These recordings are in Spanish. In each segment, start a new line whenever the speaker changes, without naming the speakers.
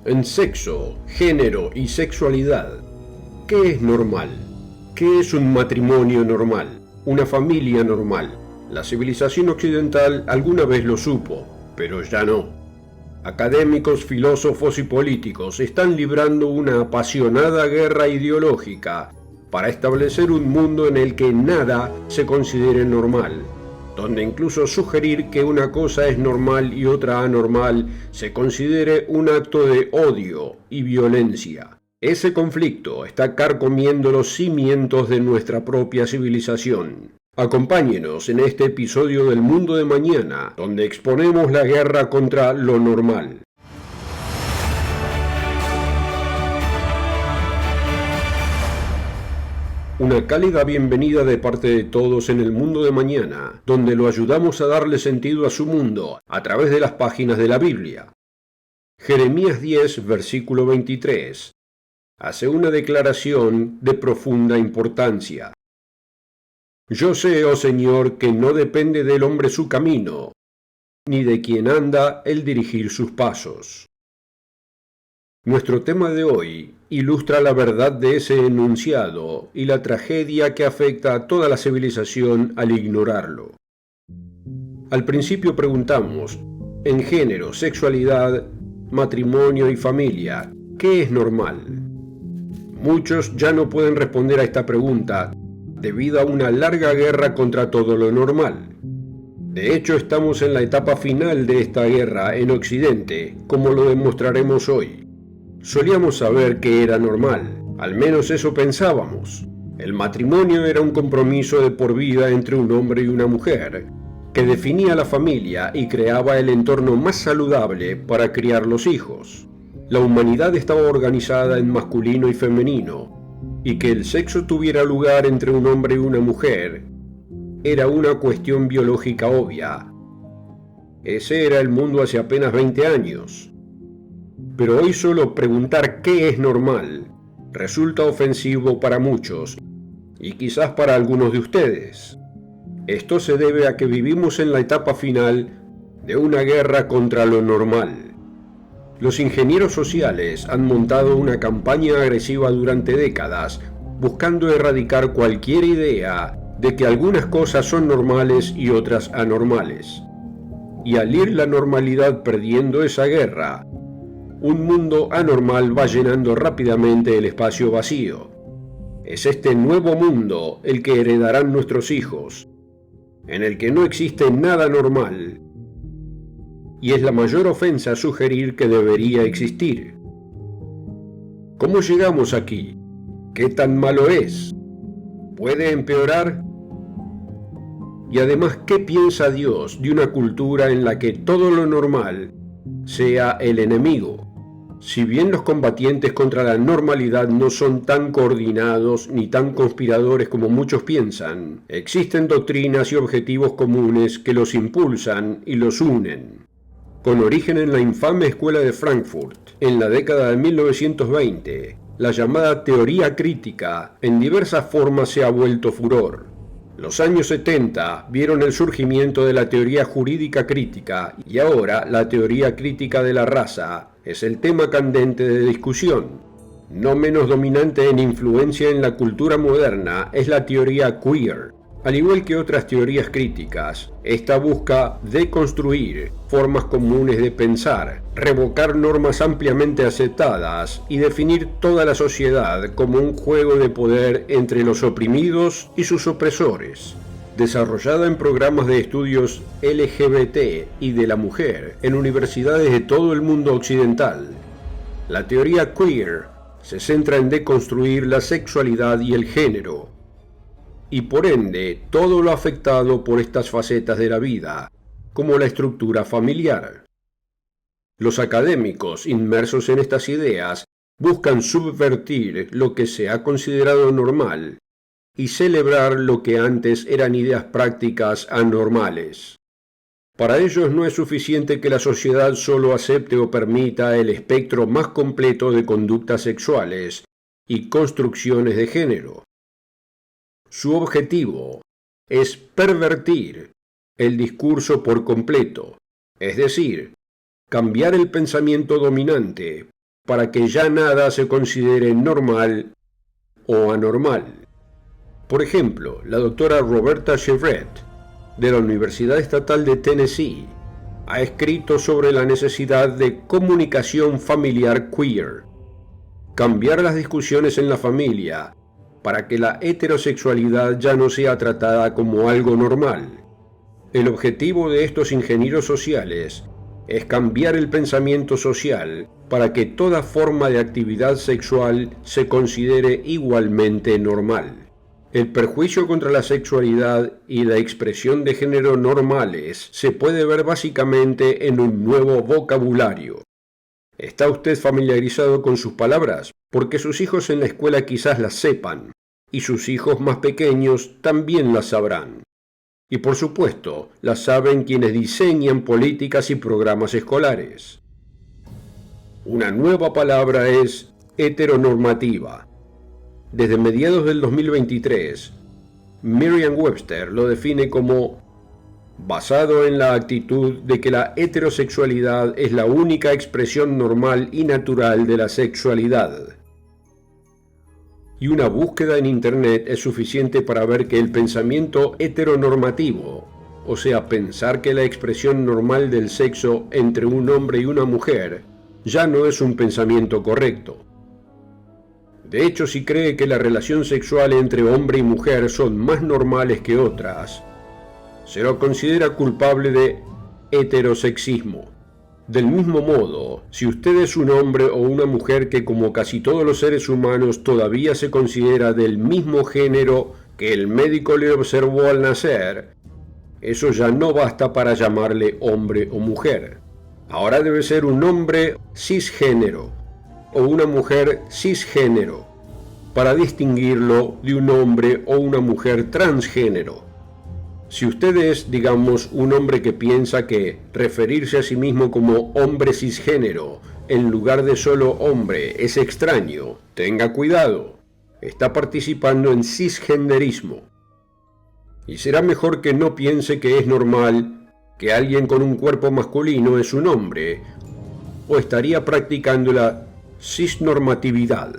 En sexo, género y sexualidad, ¿qué es normal? ¿Qué es un matrimonio normal? ¿Una familia normal? La civilización occidental alguna vez lo supo, pero ya no. Académicos, filósofos y políticos están librando una apasionada guerra ideológica para establecer un mundo en el que nada se considere normal, donde incluso sugerir que una cosa es normal y otra anormal se considere un acto de odio y violencia. Ese conflicto está carcomiendo los cimientos de nuestra propia civilización. Acompáñenos en este episodio del Mundo de Mañana, donde exponemos la guerra contra lo normal. Una cálida bienvenida de parte de todos en el Mundo de Mañana, donde lo ayudamos a darle sentido a su mundo a través de las páginas de la Biblia. Jeremías 10, versículo 23, hace una declaración de profunda importancia. Yo sé, oh Señor, que no depende del hombre su camino, ni de quien anda el dirigir sus pasos. Nuestro tema de hoy ilustra la verdad de ese enunciado y la tragedia que afecta a toda la civilización al ignorarlo. Al principio preguntamos, en género, sexualidad, matrimonio y familia, ¿qué es normal? Muchos ya no pueden responder a esta pregunta debido a una larga guerra contra todo lo normal. De hecho, estamos en la etapa final de esta guerra en Occidente, como lo demostraremos hoy. Solíamos saber que era normal, al menos eso pensábamos. El matrimonio era un compromiso de por vida entre un hombre y una mujer, que definía la familia y creaba el entorno más saludable para criar los hijos. La humanidad estaba organizada en masculino y femenino, y que el sexo tuviera lugar entre un hombre y una mujer era una cuestión biológica obvia. Ese era el mundo hace apenas 20 años. Pero hoy solo preguntar qué es normal resulta ofensivo para muchos y quizás para algunos de ustedes. Esto se debe a que vivimos en la etapa final de una guerra contra lo normal. Los ingenieros sociales han montado una campaña agresiva durante décadas buscando erradicar cualquier idea de que algunas cosas son normales y otras anormales. Y al ir la normalidad perdiendo esa guerra, un mundo anormal va llenando rápidamente el espacio vacío. Es este nuevo mundo el que heredarán nuestros hijos, en el que no existe nada normal, y es la mayor ofensa sugerir que debería existir. ¿Cómo llegamos aquí? ¿Qué tan malo es? ¿Puede empeorar? Y además, ¿qué piensa Dios de una cultura en la que todo lo normal sea el enemigo? Si bien los combatientes contra la normalidad no son tan coordinados ni tan conspiradores como muchos piensan, existen doctrinas y objetivos comunes que los impulsan y los unen. Con origen en la infame escuela de Frankfurt, en la década de 1920, la llamada teoría crítica en diversas formas se ha vuelto furor. Los años 70 vieron el surgimiento de la teoría jurídica crítica y ahora la teoría crítica de la raza es el tema candente de discusión. No menos dominante en influencia en la cultura moderna es la teoría queer. Al igual que otras teorías críticas, esta busca deconstruir formas comunes de pensar, revocar normas ampliamente aceptadas y definir toda la sociedad como un juego de poder entre los oprimidos y sus opresores. Desarrollada en programas de estudios LGBT y de la mujer en universidades de todo el mundo occidental, la teoría queer se centra en deconstruir la sexualidad y el género, y por ende todo lo afectado por estas facetas de la vida, como la estructura familiar. Los académicos inmersos en estas ideas buscan subvertir lo que se ha considerado normal y celebrar lo que antes eran ideas prácticas anormales. Para ellos no es suficiente que la sociedad solo acepte o permita el espectro más completo de conductas sexuales y construcciones de género. Su objetivo es pervertir el discurso por completo, es decir, cambiar el pensamiento dominante para que ya nada se considere normal o anormal. Por ejemplo, la doctora Roberta Chevret, de la Universidad Estatal de Tennessee, ha escrito sobre la necesidad de comunicación familiar queer. Cambiar las discusiones en la familia para que la heterosexualidad ya no sea tratada como algo normal. El objetivo de estos ingenieros sociales es cambiar el pensamiento social para que toda forma de actividad sexual se considere igualmente normal. El perjuicio contra la sexualidad y la expresión de género normales se puede ver básicamente en un nuevo vocabulario. ¿Está usted familiarizado con sus palabras? Porque sus hijos en la escuela quizás las sepan, y sus hijos más pequeños también las sabrán. Y por supuesto, las saben quienes diseñan políticas y programas escolares. Una nueva palabra es heteronormativa. Desde mediados del 2023, Merriam-Webster lo define como basado en la actitud de que la heterosexualidad es la única expresión normal y natural de la sexualidad. Y una búsqueda en Internet es suficiente para ver que el pensamiento heteronormativo, o sea, pensar que la expresión normal del sexo entre un hombre y una mujer, ya no es un pensamiento correcto. De hecho, si cree que la relación sexual entre hombre y mujer son más normales que otras, se lo considera culpable de heterosexismo. Del mismo modo, si usted es un hombre o una mujer que, como casi todos los seres humanos, todavía se considera del mismo género que el médico le observó al nacer, eso ya no basta para llamarle hombre o mujer. Ahora debe ser un hombre cisgénero o una mujer cisgénero para distinguirlo de un hombre o una mujer transgénero. Si usted es, digamos, un hombre que piensa que referirse a sí mismo como hombre cisgénero en lugar de solo hombre es extraño, tenga cuidado, está participando en cisgenderismo. Y será mejor que no piense que es normal que alguien con un cuerpo masculino es un hombre, o estaría practicando la cisnormatividad.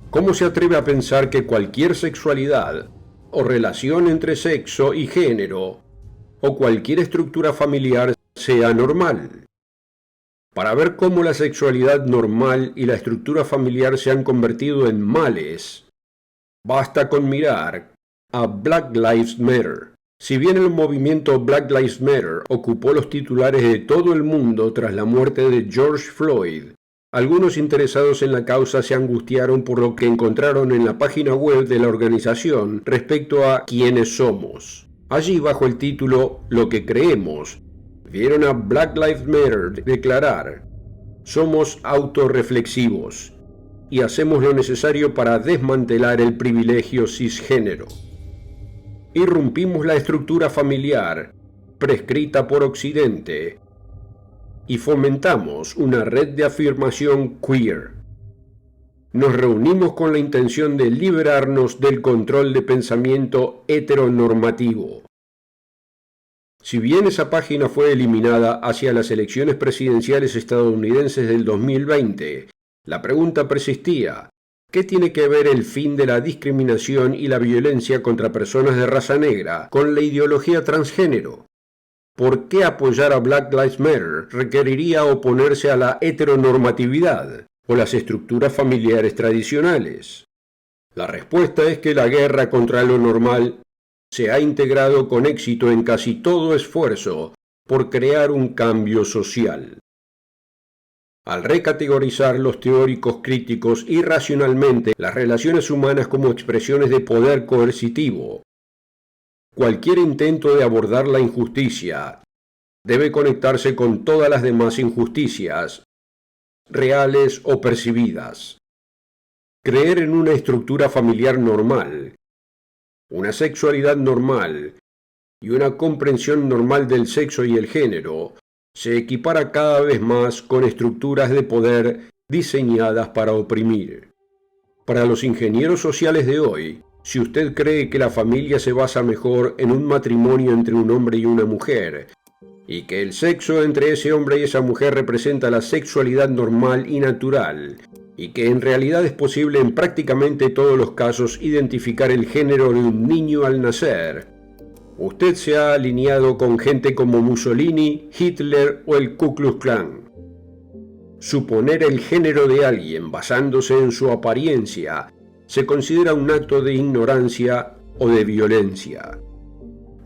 ¿Cómo se atreve a pensar que cualquier sexualidad o relación entre sexo y género, o cualquier estructura familiar sea normal? Para ver cómo la sexualidad normal y la estructura familiar se han convertido en males, basta con mirar a Black Lives Matter. Si bien el movimiento Black Lives Matter ocupó los titulares de todo el mundo tras la muerte de George Floyd, algunos interesados en la causa se angustiaron por lo que encontraron en la página web de la organización respecto a quiénes somos. Allí, bajo el título Lo que creemos, vieron a Black Lives Matter declarar: somos autorreflexivos y hacemos lo necesario para desmantelar el privilegio cisgénero. Irrumpimos la estructura familiar prescrita por Occidente y fomentamos una red de afirmación queer. Nos reunimos con la intención de liberarnos del control de pensamiento heteronormativo. Si bien esa página fue eliminada hacia las elecciones presidenciales estadounidenses del 2020, la pregunta persistía: ¿qué tiene que ver el fin de la discriminación y la violencia contra personas de raza negra con la ideología transgénero? ¿Por qué apoyar a Black Lives Matter requeriría oponerse a la heteronormatividad o las estructuras familiares tradicionales? La respuesta es que la guerra contra lo normal se ha integrado con éxito en casi todo esfuerzo por crear un cambio social. Al recategorizar los teóricos críticos irracionalmente las relaciones humanas como expresiones de poder coercitivo, cualquier intento de abordar la injusticia debe conectarse con todas las demás injusticias, reales o percibidas. Creer en una estructura familiar normal, una sexualidad normal y una comprensión normal del sexo y el género se equipara cada vez más con estructuras de poder diseñadas para oprimir. Para los ingenieros sociales de hoy, si usted cree que la familia se basa mejor en un matrimonio entre un hombre y una mujer, y que el sexo entre ese hombre y esa mujer representa la sexualidad normal y natural, y que en realidad es posible en prácticamente todos los casos identificar el género de un niño al nacer, usted se ha alineado con gente como Mussolini, Hitler o el Ku Klux Klan. Suponer el género de alguien basándose en su apariencia se considera un acto de ignorancia o de violencia.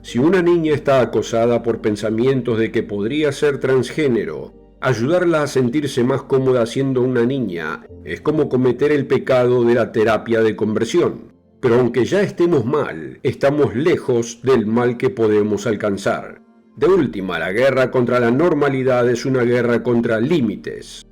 Si una niña está acosada por pensamientos de que podría ser transgénero, ayudarla a sentirse más cómoda siendo una niña es como cometer el pecado de la terapia de conversión. Pero aunque ya estemos mal, estamos lejos del mal que podemos alcanzar. De última, la guerra contra la normalidad es una guerra contra límites.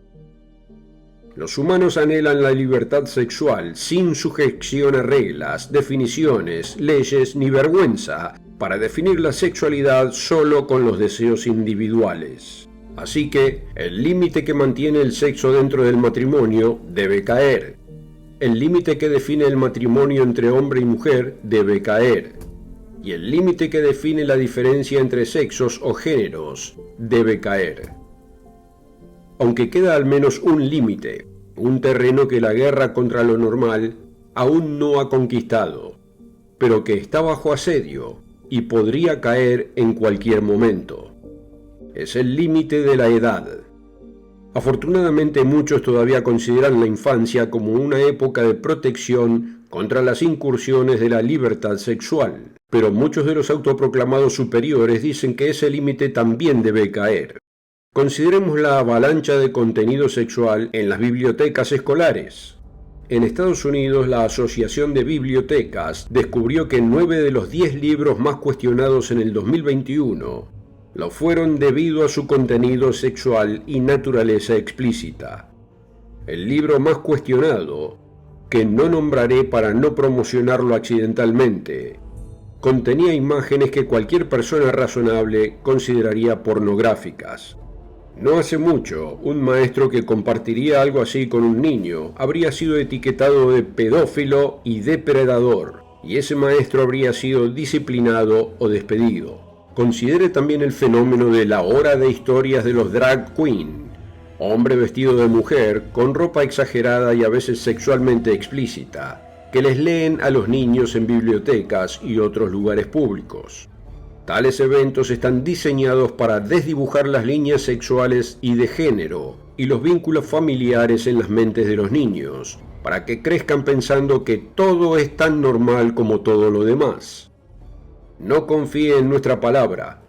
Los humanos anhelan la libertad sexual sin sujeción a reglas, definiciones, leyes ni vergüenza para definir la sexualidad solo con los deseos individuales. Así que, el límite que mantiene el sexo dentro del matrimonio debe caer. El límite que define el matrimonio entre hombre y mujer debe caer. Y el límite que define la diferencia entre sexos o géneros debe caer. Aunque queda al menos un límite, un terreno que la guerra contra lo normal aún no ha conquistado, pero que está bajo asedio y podría caer en cualquier momento. Es el límite de la edad. Afortunadamente muchos todavía consideran la infancia como una época de protección contra las incursiones de la libertad sexual, pero muchos de los autoproclamados superiores dicen que ese límite también debe caer. Consideremos la avalancha de contenido sexual en las bibliotecas escolares. En Estados Unidos, la Asociación de Bibliotecas descubrió que 9 de los 10 libros más cuestionados en el 2021 lo fueron debido a su contenido sexual y naturaleza explícita. El libro más cuestionado, que no nombraré para no promocionarlo accidentalmente, contenía imágenes que cualquier persona razonable consideraría pornográficas. No hace mucho, un maestro que compartiría algo así con un niño habría sido etiquetado de pedófilo y depredador, y ese maestro habría sido disciplinado o despedido. Considere también el fenómeno de la hora de historias de los drag queen, hombre vestido de mujer con ropa exagerada y a veces sexualmente explícita, que les leen a los niños en bibliotecas y otros lugares públicos. Tales eventos están diseñados para desdibujar las líneas sexuales y de género y los vínculos familiares en las mentes de los niños, para que crezcan pensando que todo es tan normal como todo lo demás. No confíe en nuestra palabra,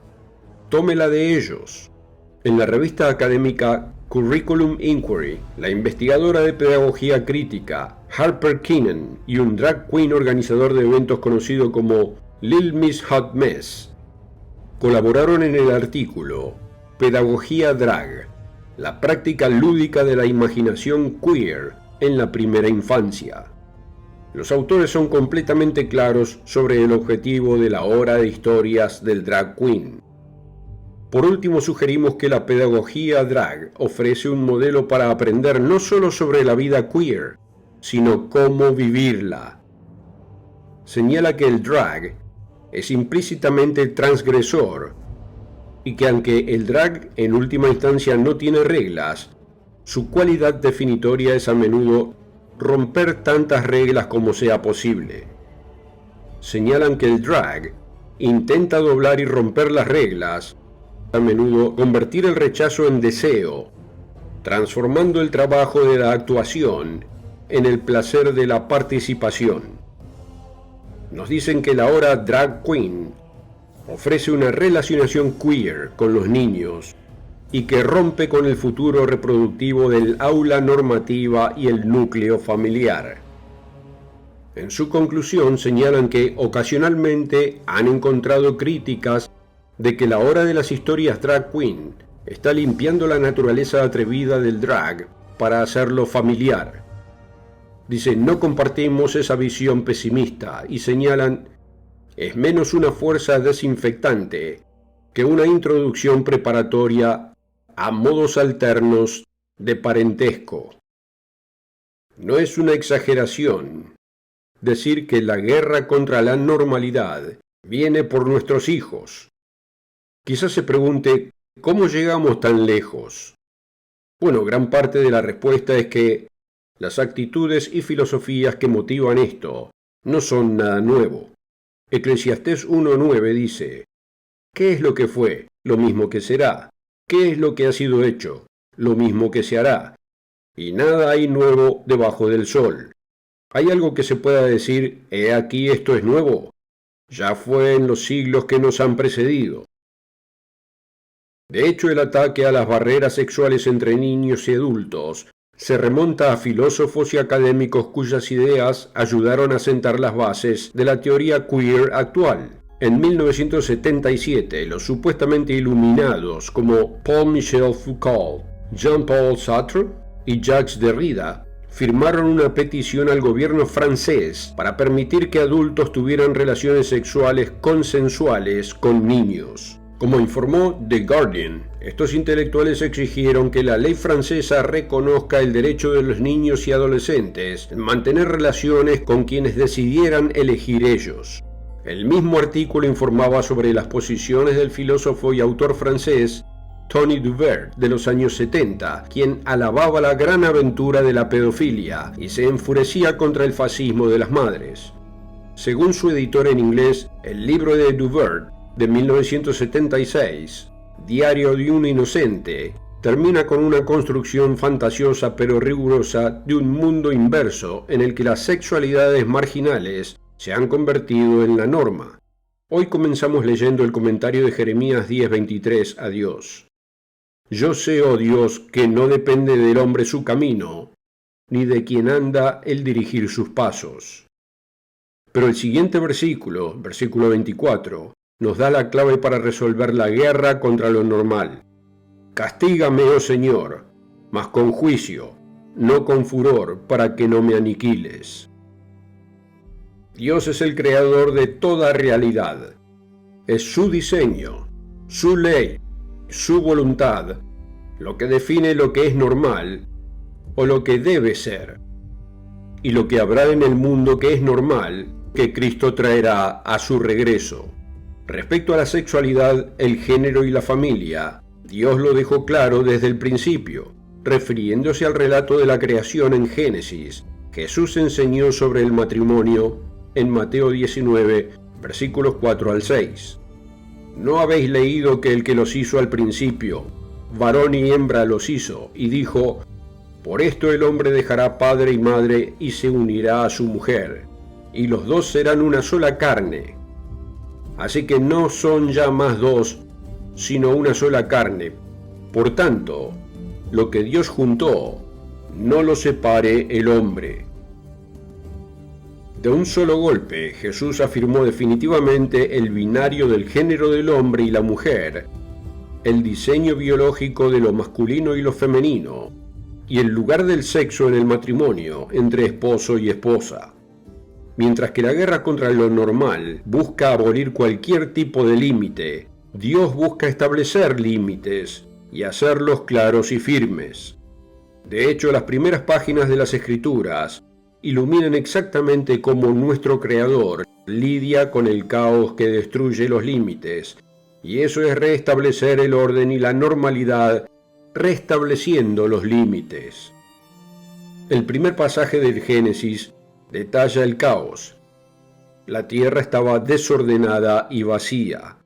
tómela de ellos. En la revista académica Curriculum Inquiry, la investigadora de pedagogía crítica Harper Keenan y un drag queen organizador de eventos conocido como Lil Miss Hot Mess colaboraron en el artículo Pedagogía Drag, la práctica lúdica de la imaginación queer en la primera infancia. Los autores son completamente claros sobre el objetivo de la hora de historias del drag queen. Por último, sugerimos que la pedagogía drag ofrece un modelo para aprender no solo sobre la vida queer, sino cómo vivirla. Señala que el drag es implícitamente transgresor y que aunque el drag en última instancia no tiene reglas, su cualidad definitoria es a menudo romper tantas reglas como sea posible. Señalan que el drag intenta doblar y romper las reglas, a menudo convertir el rechazo en deseo, transformando el trabajo de la actuación en el placer de la participación. Nos dicen que la hora drag queen ofrece una relacionación queer con los niños y que rompe con el futuro reproductivo del aula normativa y el núcleo familiar. En su conclusión señalan que ocasionalmente han encontrado críticas de que la hora de las historias drag queen está limpiando la naturaleza atrevida del drag para hacerlo familiar. Dice, no compartimos esa visión pesimista y señalan, es menos una fuerza desinfectante que una introducción preparatoria a modos alternos de parentesco. No es una exageración decir que la guerra contra la normalidad viene por nuestros hijos. Quizás se pregunte, ¿cómo llegamos tan lejos? Bueno, gran parte de la respuesta es que las actitudes y filosofías que motivan esto no son nada nuevo. Eclesiastés 1:9 dice, ¿qué es lo que fue? Lo mismo que será. ¿Qué es lo que ha sido hecho? Lo mismo que se hará. Y nada hay nuevo debajo del sol. ¿Hay algo que se pueda decir, he aquí esto es nuevo? Ya fue en los siglos que nos han precedido. De hecho, el ataque a las barreras sexuales entre niños y adultos se remonta a filósofos y académicos cuyas ideas ayudaron a sentar las bases de la teoría queer actual. En 1977, los supuestamente iluminados como Paul-Michel Foucault, Jean-Paul Sartre y Jacques Derrida firmaron una petición al gobierno francés para permitir que adultos tuvieran relaciones sexuales consensuales con niños. Como informó The Guardian, estos intelectuales exigieron que la ley francesa reconozca el derecho de los niños y adolescentes en mantener relaciones con quienes decidieran elegir ellos. El mismo artículo informaba sobre las posiciones del filósofo y autor francés Tony Duvert de los años 70, quien alababa la gran aventura de la pedofilia y se enfurecía contra el fascismo de las madres. Según su editor en inglés, el libro de Duvert de 1976, Diario de un Inocente, termina con una construcción fantasiosa pero rigurosa de un mundo inverso en el que las sexualidades marginales se han convertido en la norma. Hoy comenzamos leyendo el comentario de Jeremías 10:23 a Dios. Yo sé, oh Dios, que no depende del hombre su camino, ni de quien anda el dirigir sus pasos. Pero el siguiente versículo, versículo 24, nos da la clave para resolver la guerra contra lo normal. Castígame, oh Señor, mas con juicio, no con furor, para que no me aniquiles. Dios es el creador de toda realidad. Es su diseño, su ley, su voluntad, lo que define lo que es normal o lo que debe ser, y lo que habrá en el mundo que es normal, que Cristo traerá a su regreso. Respecto a la sexualidad, el género y la familia, Dios lo dejó claro desde el principio. Refiriéndose al relato de la creación en Génesis, Jesús enseñó sobre el matrimonio en Mateo 19, versículos 4 al 6. ¿No habéis leído que el que los hizo al principio, varón y hembra los hizo, y dijo, por esto el hombre dejará padre y madre y se unirá a su mujer, y los dos serán una sola carne? Así que no son ya más dos, sino una sola carne. Por tanto, lo que Dios juntó, no lo separe el hombre. De un solo golpe, Jesús afirmó definitivamente el binario del género del hombre y la mujer, el diseño biológico de lo masculino y lo femenino, y el lugar del sexo en el matrimonio entre esposo y esposa. Mientras que la guerra contra lo normal busca abolir cualquier tipo de límite, Dios busca establecer límites y hacerlos claros y firmes. De hecho, las primeras páginas de las Escrituras iluminan exactamente cómo nuestro Creador lidia con el caos que destruye los límites, y eso es restablecer el orden y la normalidad, restableciendo los límites. El primer pasaje del Génesis detalla el caos. La tierra estaba desordenada y vacía.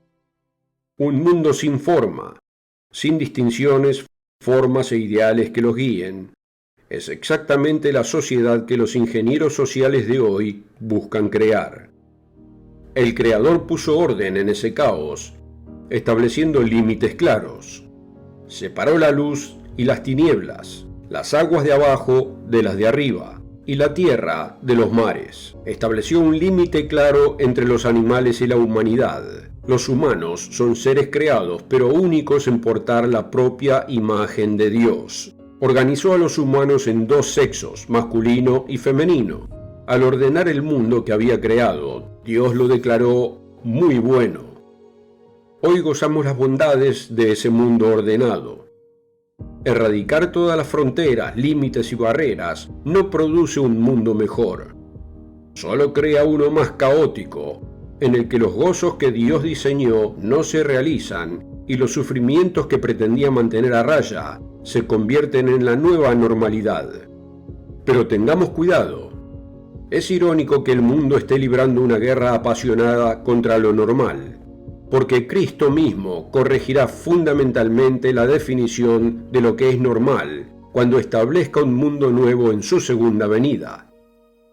Un mundo sin forma, sin distinciones, formas e ideales que los guíen. Es exactamente la sociedad que los ingenieros sociales de hoy buscan crear. El Creador puso orden en ese caos, estableciendo límites claros. Separó la luz y las tinieblas, las aguas de abajo de las de arriba, y la tierra de los mares. Estableció un límite claro entre los animales y la humanidad. Los humanos son seres creados, pero únicos en portar la propia imagen de Dios. Organizó a los humanos en dos sexos, masculino y femenino. Al ordenar el mundo que había creado, Dios lo declaró muy bueno. Hoy gozamos las bondades de ese mundo ordenado. Erradicar todas las fronteras, límites y barreras no produce un mundo mejor. Solo crea uno más caótico, en el que los gozos que Dios diseñó no se realizan y los sufrimientos que pretendía mantener a raya se convierten en la nueva normalidad. Pero tengamos cuidado. Es irónico que el mundo esté librando una guerra apasionada contra lo normal, porque Cristo mismo corregirá fundamentalmente la definición de lo que es normal cuando establezca un mundo nuevo en su segunda venida.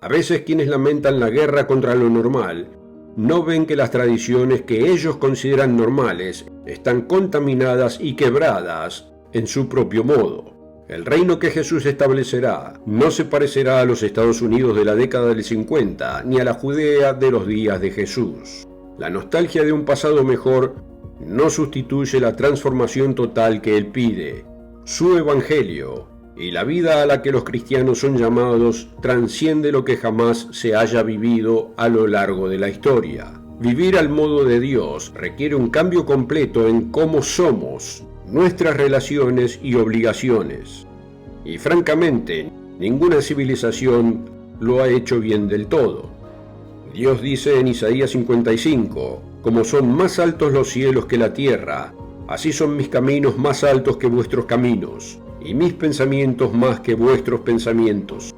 A veces quienes lamentan la guerra contra lo normal no ven que las tradiciones que ellos consideran normales están contaminadas y quebradas en su propio modo. El reino que Jesús establecerá no se parecerá a los Estados Unidos de la década del 50 ni a la Judea de los días de Jesús. La nostalgia de un pasado mejor no sustituye la transformación total que Él pide. Su evangelio y la vida a la que los cristianos son llamados trasciende lo que jamás se haya vivido a lo largo de la historia. Vivir al modo de Dios requiere un cambio completo en cómo somos, nuestras relaciones y obligaciones. Y francamente, ninguna civilización lo ha hecho bien del todo. Dios dice en Isaías 55, como son más altos los cielos que la tierra, así son mis caminos más altos que vuestros caminos, y mis pensamientos más que vuestros pensamientos.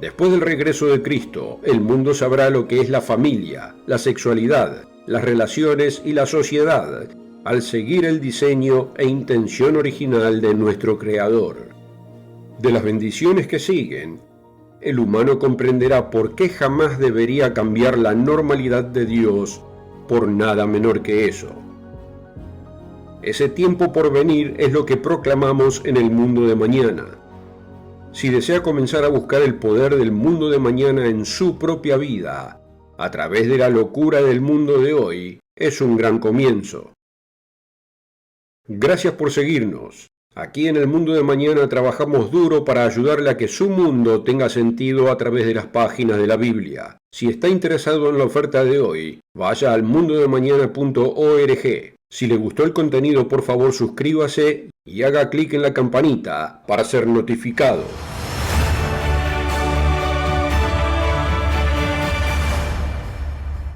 Después del regreso de Cristo, el mundo sabrá lo que es la familia, la sexualidad, las relaciones y la sociedad, al seguir el diseño e intención original de nuestro Creador. De las bendiciones que siguen, el humano comprenderá por qué jamás debería cambiar la normalidad de Dios por nada menor que eso. Ese tiempo por venir es lo que proclamamos en el mundo de mañana. Si desea comenzar a buscar el poder del mundo de mañana en su propia vida, a través de la locura del mundo de hoy, es un gran comienzo. Gracias por seguirnos. Aquí en el mundo de mañana trabajamos duro para ayudarle a que su mundo tenga sentido a través de las páginas de la Biblia. Si está interesado en la oferta de hoy, vaya al mundodemañana.org. Si le gustó el contenido, por favor suscríbase y haga clic en la campanita para ser notificado.